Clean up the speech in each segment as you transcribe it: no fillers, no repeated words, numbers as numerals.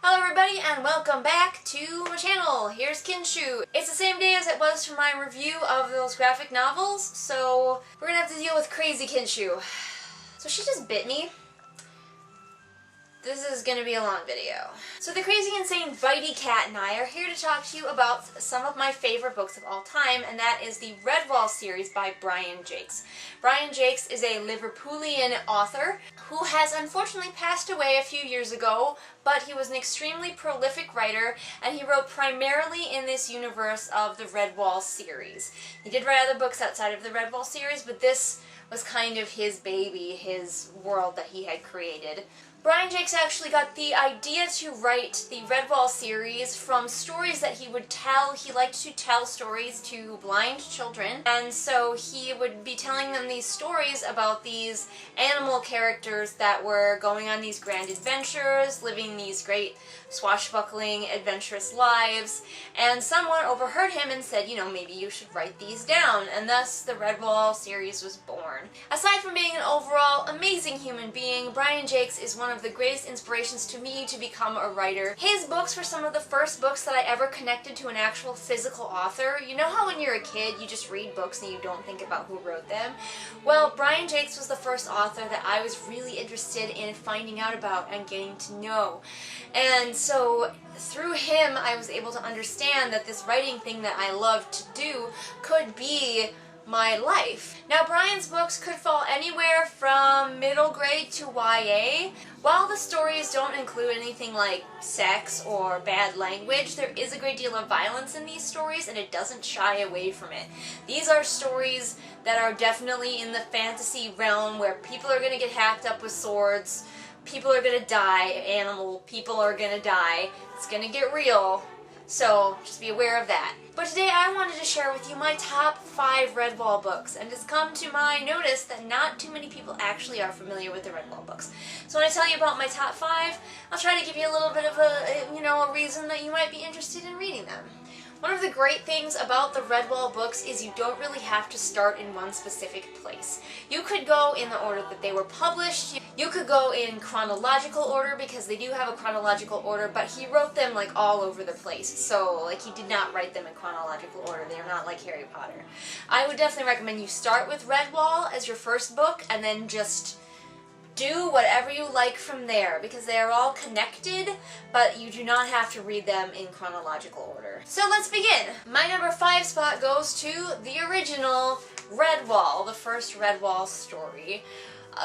Hello everybody and welcome back to my channel. Here's Kinshu. It's the same day as it was for my review of those graphic novels, so we're gonna have to deal with crazy Kinshu. So she just bit me. This is gonna be a long video. So the crazy, insane, bitey cat and I are here to talk to you about some of my favorite books of all time, and that is the Redwall series by Brian Jacques. Brian Jacques is a Liverpoolian author who has unfortunately passed away a few years ago, but he was an extremely prolific writer, and he wrote primarily in this universe of the Redwall series. He did write other books outside of the Redwall series, but this was kind of his baby, his world that he had created. Brian Jacques actually got the idea to write the Redwall series from stories that he would tell. He liked to tell stories to blind children, and so he would be telling them these stories about these animal characters that were going on these grand adventures, living these great swashbuckling, adventurous lives, and someone overheard him and said, you know, maybe you should write these down, and thus the Redwall series was born. Aside from being an overall amazing human being, Brian Jacques is one of the greatest inspirations to me to become a writer. His books were some of the first books that I ever connected to an actual physical author. You know how when you're a kid you just read books and you don't think about who wrote them? Well, Brian Jacques was the first author that I was really interested in finding out about and getting to know. And so through him I was able to understand that this writing thing that I love to do could be my life. Now, Brian's books could fall anywhere from middle grade to YA. While the stories don't include anything like sex or bad language, there is a great deal of violence in these stories, and it doesn't shy away from it. These are stories that are definitely in the fantasy realm where people are going to get hacked up with swords, people are going to die, people are going to die. It's going to get real. So just be aware of that. But today I wanted to share with you my top 5 Redwall books, and it's come to my notice that not too many people actually are familiar with the Redwall books. So when I tell you about my top 5, I'll try to give you a little bit of a reason that you might be interested in reading them. One of the great things about the Redwall books is you don't really have to start in one specific place. You could go in the order that they were published, you could go in chronological order because they do have a chronological order, but he wrote them like all over the place, so like he did not write them in chronological order. They're not like Harry Potter. I would definitely recommend you start with Redwall as your first book and then just do whatever you like from there, because they are all connected, but you do not have to read them in chronological order. So let's begin! My number 5 spot goes to the original Redwall, the first Redwall story.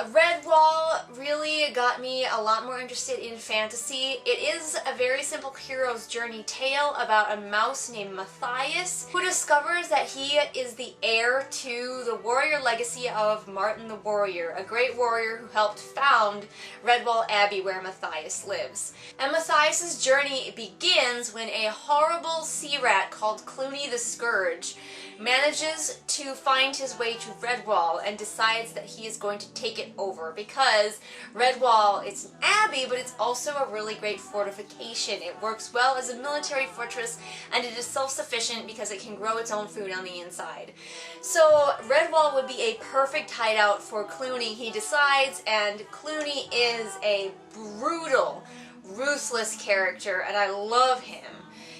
Redwall really got me a lot more interested in fantasy. It is a very simple hero's journey tale about a mouse named Matthias who discovers that he is the heir to the warrior legacy of Martin the Warrior, a great warrior who helped found Redwall Abbey where Matthias lives. And Matthias's journey begins when a horrible sea rat called Clooney the Scourge manages to find his way to Redwall and decides that he is going to take it over, because Redwall, it's an abbey, but it's also a really great fortification. It works well as a military fortress, and it is self-sufficient because it can grow its own food on the inside. So Redwall would be a perfect hideout for Clooney, he decides, and Clooney is a brutal, ruthless character, and I love him.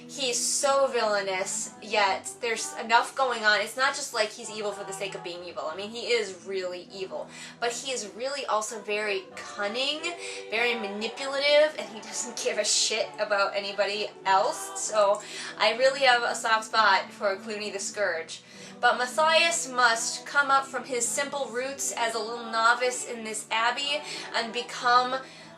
He's so villainous, yet there's enough going on. It's not just like he's evil for the sake of being evil. I mean, he is really evil, but he is really also very cunning, very manipulative, and he doesn't give a shit about anybody else. So I really have a soft spot for Clooney the Scourge. But Matthias must come up from his simple roots as a little novice in this abbey and become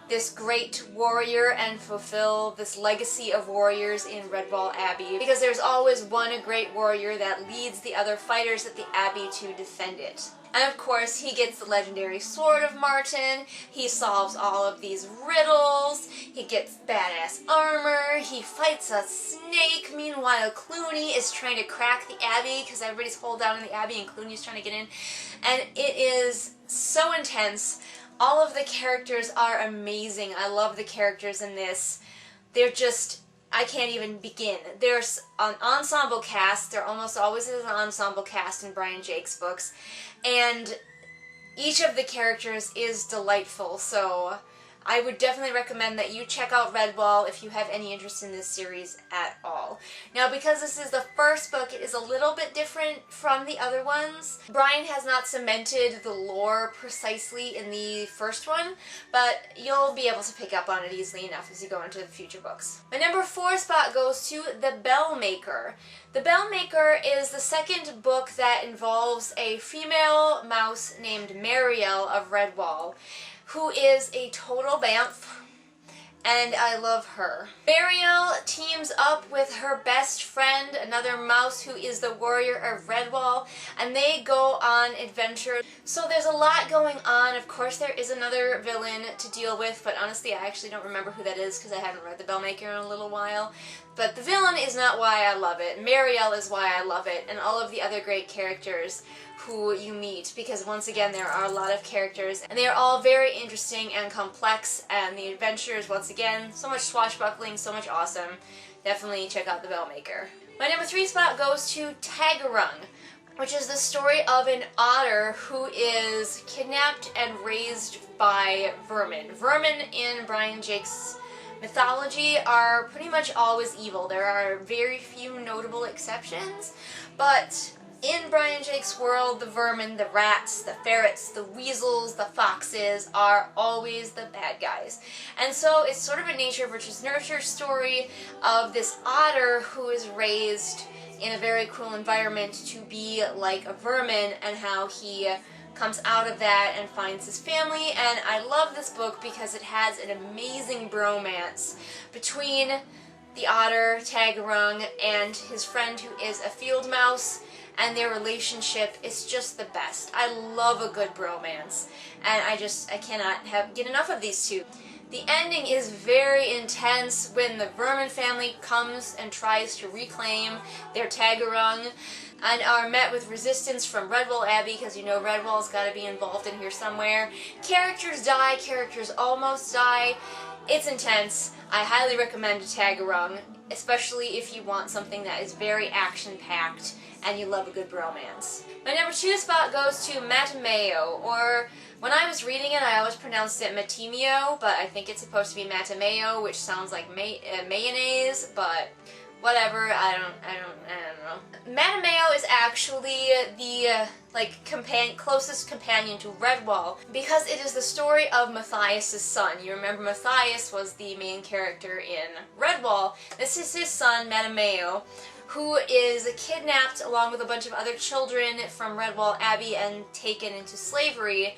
this great warrior and fulfill this legacy of warriors in Redwall Abbey, because there's always one great warrior that leads the other fighters at the abbey to defend it. And of course he gets the legendary sword of Martin, he solves all of these riddles, he gets badass armor, he fights a snake. Meanwhile Clooney is trying to crack the abbey because everybody's holed down in the abbey and Clooney's trying to get in, and it is so intense. All of the characters are amazing. I love the characters in this. They're just, I can't even begin. There's an ensemble cast. There almost always is an ensemble cast in Brian Jacques' books. And each of the characters is delightful. So I would definitely recommend that you check out Redwall if you have any interest in this series at all. Now, because this is the first book, it is a little bit different from the other ones. Brian has not cemented the lore precisely in the first one, but you'll be able to pick up on it easily enough as you go into the future books. My number 4 spot goes to The Bellmaker. The Bellmaker is the second book that involves a female mouse named Marielle of Redwall, who is a total bamf, and I love her. Marielle teams up with her best friend, another mouse who is the warrior of Redwall, and they go on adventure. So there's a lot going on. Of course, there is another villain to deal with, but honestly, I actually don't remember who that is because I haven't read The Bellmaker in a little while. But the villain is not why I love it. Marielle is why I love it, and all of the other great characters who you meet, because once again there are a lot of characters and they are all very interesting and complex, and the adventures, once again, so much swashbuckling, so much awesome. Definitely check out The Bellmaker. My number 3 spot goes to Taggerung, which is the story of an otter who is kidnapped and raised by vermin. Vermin in Brian Jacques' mythology are pretty much always evil. There are very few notable exceptions, but in Brian Jacques' world, the vermin, the rats, the ferrets, the weasels, the foxes are always the bad guys. And so it's sort of a nature versus nurture story of this otter who is raised in a very cruel environment to be like a vermin, and how he comes out of that and finds his family. And I love this book because it has an amazing bromance between the otter, Taggerung, and his friend who is a field mouse, and their relationship is just the best. I love a good bromance, and I cannot get enough of these two. The ending is very intense when the vermin family comes and tries to reclaim their Taggerung, and are met with resistance from Redwall Abbey, because you know Redwall's got to be involved in here somewhere. Characters die, characters almost die. It's intense. I highly recommend Taggerung, especially if you want something that is very action-packed and you love a good bromance. My number 2 spot goes to Mattimeo, or when I was reading it, I always pronounced it Mattimeo, but I think it's supposed to be Mattimeo, which sounds like mayonnaise, but whatever, I don't know. Mattimeo is actually the closest companion to Redwall, because it is the story of Matthias' son. You remember Matthias was the main character in Redwall. This is his son, Mattimeo, who is kidnapped along with a bunch of other children from Redwall Abbey and taken into slavery,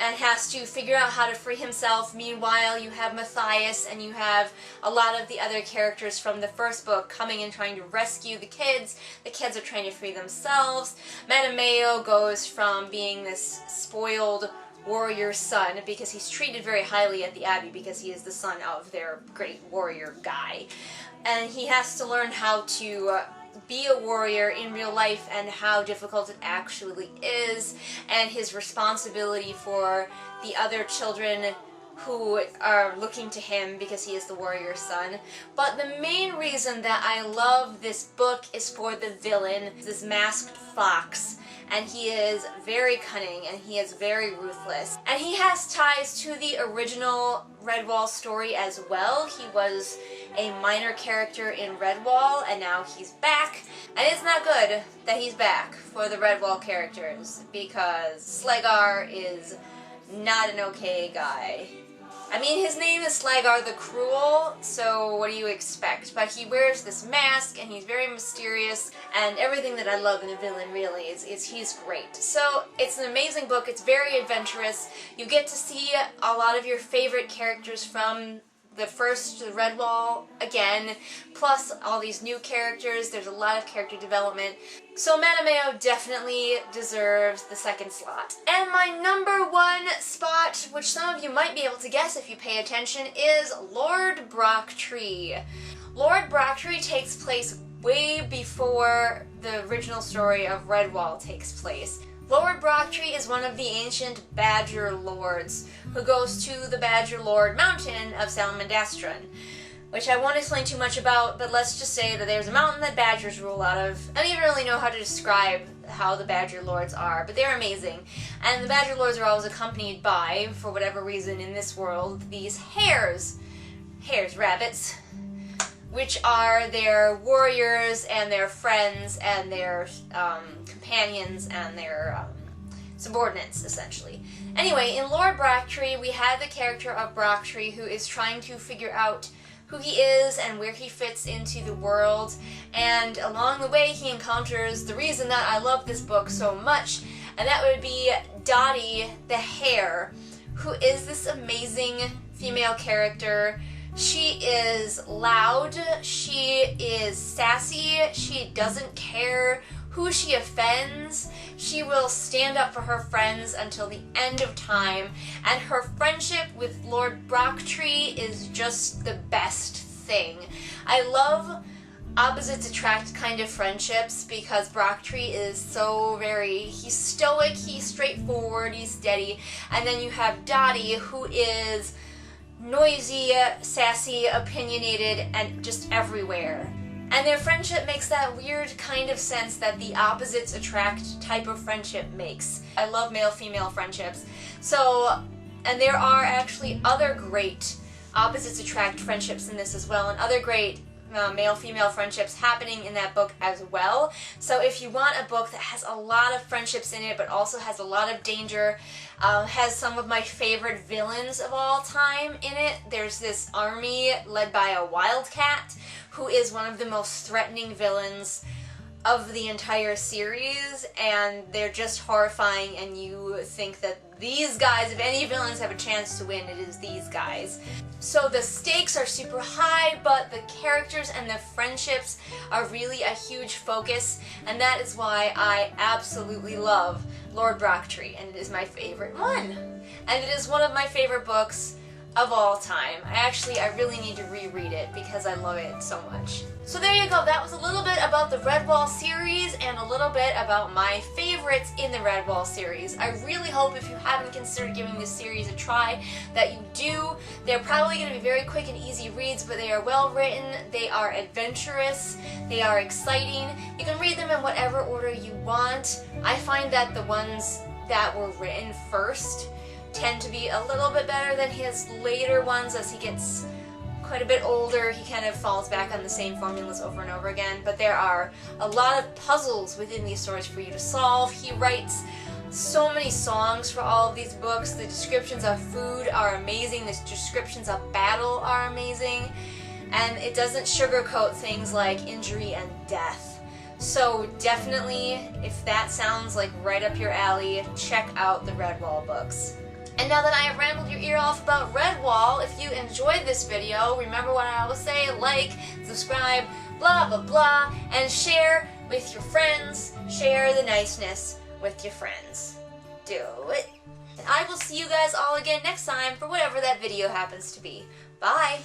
and has to figure out how to free himself. Meanwhile, you have Matthias and you have a lot of the other characters from the first book coming and trying to rescue the kids. The kids are trying to free themselves. Mattimeo goes from being this spoiled warrior son, because he's treated very highly at the Abbey because he is the son of their great warrior guy. And he has to learn how to be a warrior in real life and how difficult it actually is, and his responsibility for the other children who are looking to him because he is the warrior son. But the main reason that I love this book is for the villain, this masked fox. And he is very cunning, and he is very ruthless. And he has ties to the original Redwall story as well. He was a minor character in Redwall, and now he's back. And it's not good that he's back for the Redwall characters, because Slegar is not an okay guy. I mean, his name is Slegar the Cruel, so what do you expect? But he wears this mask, and he's very mysterious, and everything that I love in a villain, really, is he's great. So, it's an amazing book. It's very adventurous. You get to see a lot of your favorite characters from the first Redwall again, plus all these new characters. There's a lot of character development. So Mattimeo definitely deserves the second slot. And my number 1 spot, which some of you might be able to guess if you pay attention, is Lord Brocktree. Lord Brocktree takes place way before the original story of Redwall takes place. Lord Brocktree is one of the ancient Badger Lords who goes to the Badger Lord Mountain of Salamandastron. which I won't explain too much about, but let's just say that there's a mountain that badgers rule out of. I don't even really know how to describe how the badger lords are, but they're amazing. And the badger lords are always accompanied by, for whatever reason in this world, these hares, rabbits, which are their warriors and their friends and their companions and their subordinates, essentially. Anyway, in Lord Brocktree, we have the character of Brocktree, who is trying to figure out who he is and where he fits into the world, and along the way he encounters the reason that I love this book so much, and that would be Dottie the hare, who is this amazing female character. She is loud, she is sassy, she doesn't care who she offends. She will stand up for her friends until the end of time, and her friendship with Lord Brocktree is just the best thing. I love opposites attract kind of friendships because Brocktree is so he's stoic, he's straightforward, he's steady, and then you have Dottie, who is noisy, sassy, opinionated, and just everywhere. And their friendship makes that weird kind of sense that the opposites attract type of friendship makes. I love male-female friendships. So, and there are actually other great opposites attract friendships in this as well, and other great male-female friendships happening in that book as well. So if you want a book that has a lot of friendships in it, but also has a lot of danger, has some of my favorite villains of all time in it. There's this army led by a wildcat, who is one of the most threatening villains of the entire series, and they're just horrifying, and you think that these guys, if any villains have a chance to win, it is these guys. So the stakes are super high, but the characters and the friendships are really a huge focus, and that is why I absolutely love Lord Brocktree, and it is my favorite one. And it is one of my favorite books of all time. I really need to reread it because I love it so much. So there you go, that was a little bit about the Redwall series and a little bit about my favorites in the Redwall series. I really hope if you haven't considered giving this series a try that you do. They're probably going to be very quick and easy reads, but they are well written, they are adventurous, they are exciting. You can read them in whatever order you want. I find that the ones that were written first tend to be a little bit better than his later ones. As he gets quite a bit older, he kind of falls back on the same formulas over and over again, but there are a lot of puzzles within these stories for you to solve. He writes so many songs for all of these books. The descriptions of food are amazing, the descriptions of battle are amazing, and it doesn't sugarcoat things like injury and death. So definitely, if that sounds like right up your alley, check out the Redwall books. And now that I have rambled your ear off about Redwall, if you enjoyed this video, remember what I always say, like, subscribe, blah blah blah, and share with your friends. Share the niceness with your friends. Do it. And I will see you guys all again next time for whatever that video happens to be. Bye!